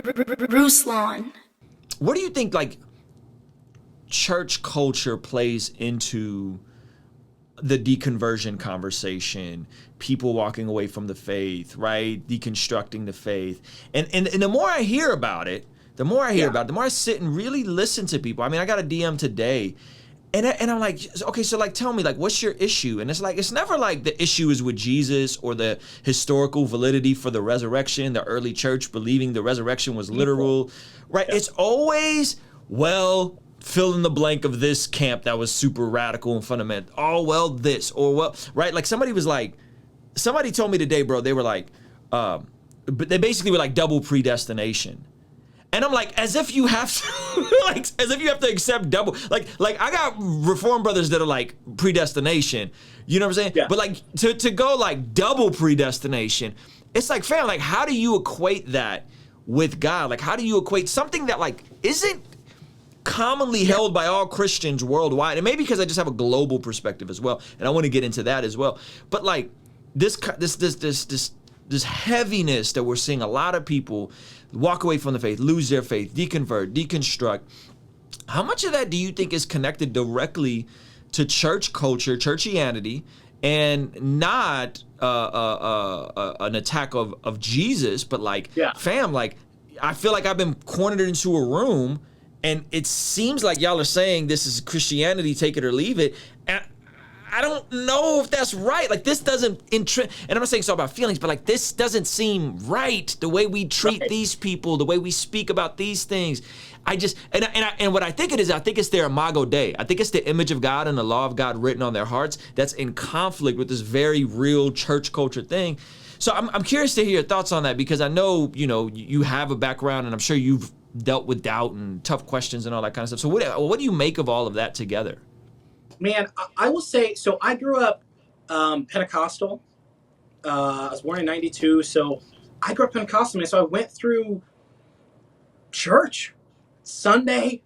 Ruslan. What do you think, like, church culture plays into the deconversion conversation, people walking away from the faith, right? Deconstructing the faith. And the more I hear about it, the more I sit and really listen to people. I mean, I got a DM today and I'm like, okay, so like, tell me, like, what's your issue? And it's like, it's never like the issue is with Jesus or the historical validity for the resurrection, the early church believing the resurrection was literal, right? Yeah. It's always, well, fill in the blank of this camp that was super radical and fundamental. Oh, well, this, or well, right? Like somebody told me today, bro, they were like, but they basically were like double predestination. And I'm like, as if you have to, like, as if you have to accept double, like I got Reformed brothers that are like predestination, you know what I'm saying? Yeah. But like to go like double predestination, it's like, fam, like how do you equate that with God? Like how do you equate something that like isn't commonly held by all Christians worldwide? And maybe because I just have a global perspective as well, and I want to get into that as well. But like this heaviness that we're seeing a lot of people walk away from the faith, lose their faith, deconvert, deconstruct. How much of that do you think is connected directly to church culture, churchianity, and not an attack of Jesus, but like, fam, like I feel like I've been cornered into a room and it seems like y'all are saying this is Christianity, take it or leave it. And I don't know if that's right. Like this doesn't, and I'm not saying it's all about feelings, but like this doesn't seem right. The way we treat these people, the way we speak about these things. I just, and what I think it is, I think it's their imago Dei. I think it's the image of God and the law of God written on their hearts that's in conflict with this very real church culture thing. So I'm curious to hear your thoughts on that, because I know, you know, you have a background and I'm sure you've dealt with doubt and tough questions and all that kind of stuff. So what do you make of all of that together? Man, I will say, so I grew up Pentecostal. I was born in 92, so I grew up Pentecostal, man. So I went through church Sunday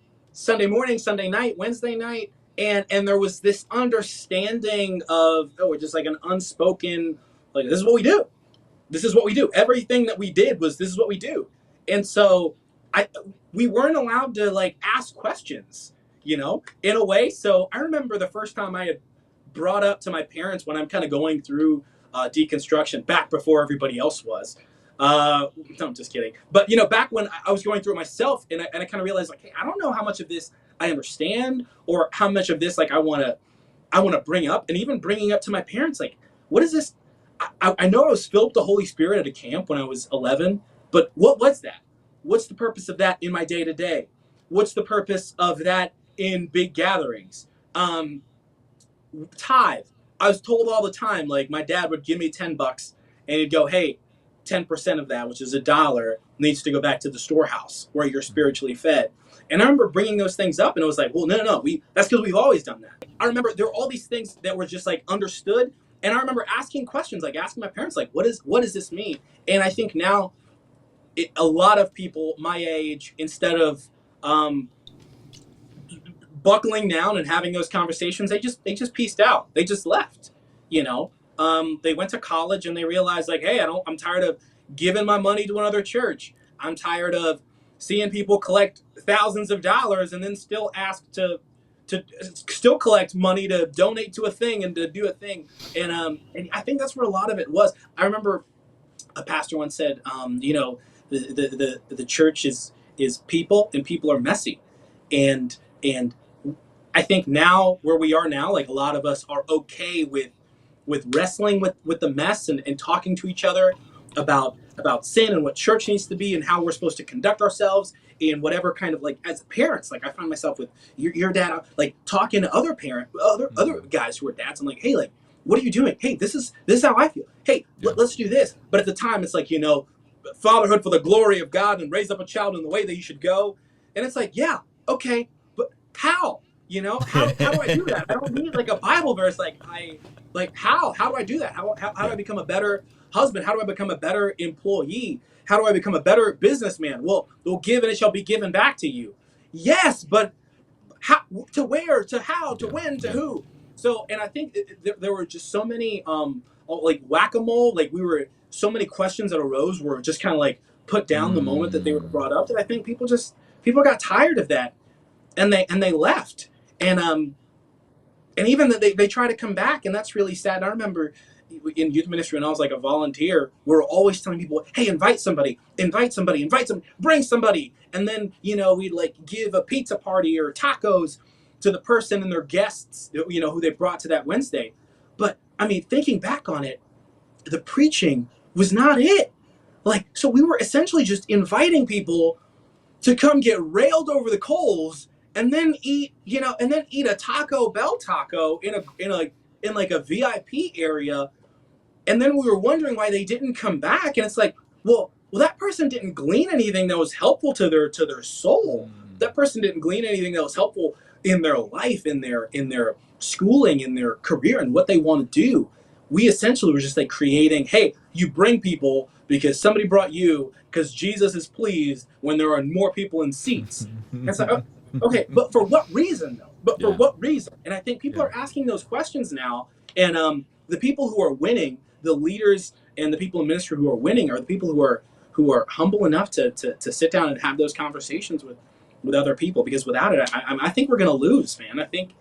morning, Sunday night, Wednesday night, and there was this understanding of, just like an unspoken, like, this is what we do. This is what we do. Everything that we did was, this is what we do. And so we weren't allowed to, like, ask questions, you know, in a way. So I remember the first time I had brought up to my parents when I'm kind of going through deconstruction back before everybody else was. No, I'm just kidding. But, you know, back when I was going through it myself, and I kind of realized, like, hey, I don't know how much of this I understand or how much of this, like, I want to bring up. And even bringing up to my parents, like, what is this? I know I was filled with the Holy Spirit at a camp when I was 11, but what was that? What's the purpose of that in my day-to-day? What's the purpose of that in big gatherings? Tithe. I was told all the time, like, my dad would give me $10 and he'd go, hey, 10% of that, which is $1, needs to go back to the storehouse where you're spiritually fed. And I remember bringing those things up, and it was like, well, no, that's because we've always done that. I remember there were all these things that were just like understood. And I remember asking questions, like asking my parents, like, what does this mean? And I think now a lot of people my age, instead of buckling down and having those conversations, they just pieced out. They just left, you know. They went to college and they realized, like, hey, I'm tired of giving my money to another church. I'm tired of seeing people collect thousands of dollars and then still ask to still collect money to donate to a thing and to do a thing. And I think that's where a lot of it was. I remember a pastor once said, you know, the church is people, and people are messy. And I think now, where we are now, like, a lot of us are okay with wrestling with the mess and talking to each other about sin and what church needs to be and how we're supposed to conduct ourselves in whatever kind of, like, as parents. Like, I find myself with your dad, like, talking to other guys who are dads. I'm like, hey, like, what are you doing? Hey, this is how I feel. Hey, let's do this. But at the time, it's like, you know, fatherhood for the glory of God and raise up a child in the way that you should go. And it's like, yeah, okay, but how? You know, how do I do that? I don't need, like, a Bible verse. How do I do that? How do I become a better husband? How do I become a better employee? How do I become a better businessman? Well, give and it shall be given back to you. Yes, but how, to where, to how, to when, to who? So, and I think there were just so many, like, whack-a-mole, like, so many questions that arose were just kind of like put down the moment that they were brought up, that I think people got tired of that, and they left. And even that they try to come back, and that's really sad. And I remember in youth ministry when I was like a volunteer, we were always telling people, hey, invite somebody, bring somebody. And then, we'd like give a pizza party or tacos to the person and their guests, who they brought to that Wednesday. But I mean, thinking back on it, the preaching was not it. Like, so we were essentially just inviting people to come get railed over the coals and then eat a Taco Bell taco in like a VIP area. And then we were wondering why they didn't come back. And it's like, well, that person didn't glean anything that was helpful to their soul. That person didn't glean anything that was helpful in their life, in their schooling, in their career, and what they want to do. We essentially were just like creating, hey, you bring people because somebody brought you, because Jesus is pleased when there are more people in seats. And it's like, okay, but for what reason though? For what reason? And I think people are asking those questions now. And the people who are winning, the leaders and the people in ministry who are winning, are the people who are humble enough to sit down and have those conversations with other people. Because without it, I think we're going to lose, man. I think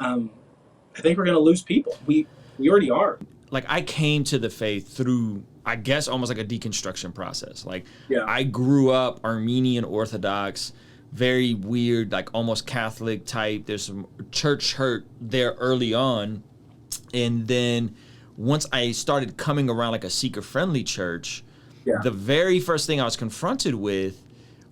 we're going to lose people. We already are. Like, I came to the faith through, I guess, almost like a deconstruction process. Like, I grew up Armenian Orthodox, very weird, like almost Catholic type. There's some church hurt there early on. And then once I started coming around like a seeker-friendly church, the very first thing I was confronted with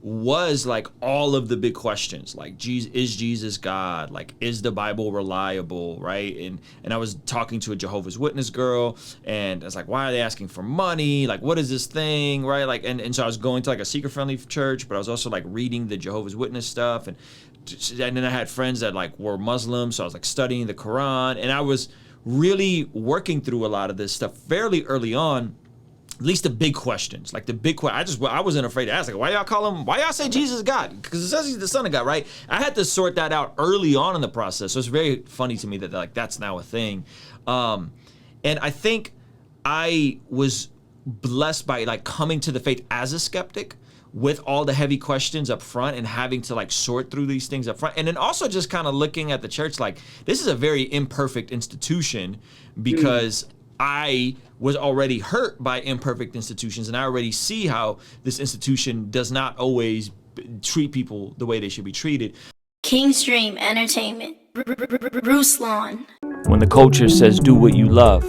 was like all of the big questions, like, is Jesus God? Like, is the Bible reliable, right? And I was talking to a Jehovah's Witness girl, and I was like, why are they asking for money? Like, what is this thing, right? Like, and so I was going to like a seeker-friendly church, but I was also like reading the Jehovah's Witness stuff, and then I had friends that like were Muslims, so I was like studying the Quran, and I was really working through a lot of this stuff fairly early on. At least the big questions, like the big question. I wasn't afraid to ask, like, why y'all say Jesus is God? Because it says he's the Son of God, right? I had to sort that out early on in the process. So it's very funny to me that like that's now a thing. And I think I was blessed by like coming to the faith as a skeptic with all the heavy questions up front and having to like sort through these things up front. And then also just kind of looking at the church like, this is a very imperfect institution, because I was already hurt by imperfect institutions, and I already see how this institution does not always treat people the way they should be treated. Kingstream Entertainment, Ruslan. When the culture says do what you love,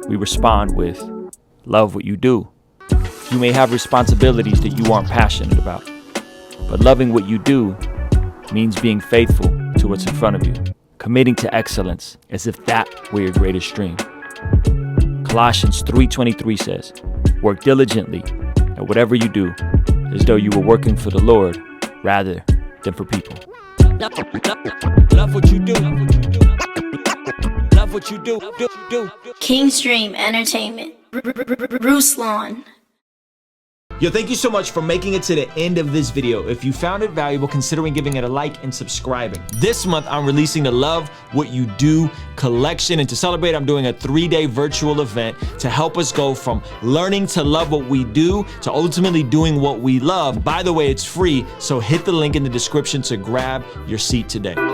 we respond with love what you do. You may have responsibilities that you aren't passionate about, but loving what you do means being faithful to what's in front of you, committing to excellence as if that were your greatest dream. Colossians 3:23 says, work diligently at whatever you do, as though you were working for the Lord rather than for people. Love what you do. Love what you do. Kingstream Entertainment, Ruslan. Yo, thank you so much for making it to the end of this video. If you found it valuable, considering giving it a like and subscribing. This month, I'm releasing the Love What You Do collection. And to celebrate, I'm doing a 3-day virtual event to help us go from learning to love what we do to ultimately doing what we love. By the way, it's free, so hit the link in the description to grab your seat today.